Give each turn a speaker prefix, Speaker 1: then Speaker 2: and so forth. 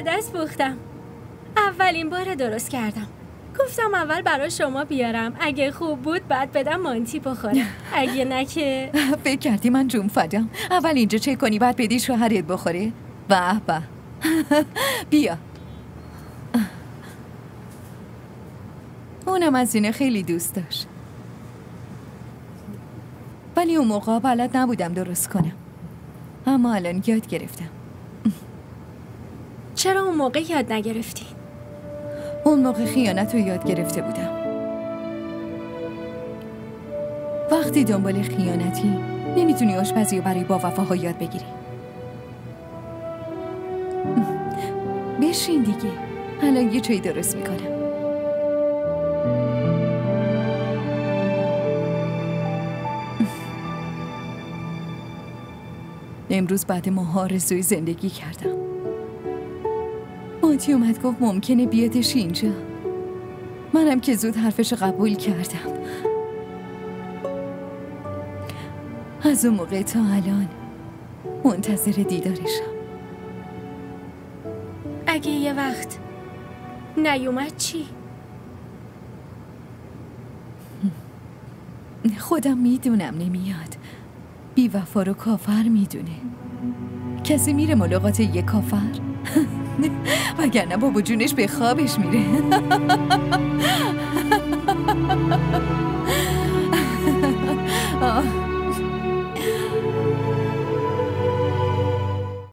Speaker 1: عدس پختم. اولین بار درست کردم. گفتم اول برای شما بیارم، اگه خوب بود بعد بدم مانتی بخورم، اگه نه که...
Speaker 2: فکر کردی من جون فدم اول اینجا چک کنی بعد بدی شوهرت بخوره؟ به به. بیا. اونم از اینه خیلی دوست داشت، ولی اون موقع بلد نبودم درست کنم، اما الان یاد گرفتم.
Speaker 1: چرا اون موقع یاد نگرفتی؟
Speaker 2: اون موقع خیانت رو یاد گرفته بودم. وقتی دنبال خیانتی نمیتونی آشپزی رو برای با وفاها یاد بگیری. بشین دیگه، الان یه چای درست میکنم. امروز بعد ماها آرزوی زندگی کردم. مانتی اومد گفت ممکنه بیادش اینجا. منم که زود حرفش قبول کردم. از اون موقع تا الان منتظر دیدارشم.
Speaker 1: اگه یه وقت نیومد چی؟
Speaker 2: خودم میدونم نمیاد. بی وفا رو کافر میدونه. کسی میره ملاقات یه کافر؟ وگرنه بابا جونش به خوابش میره.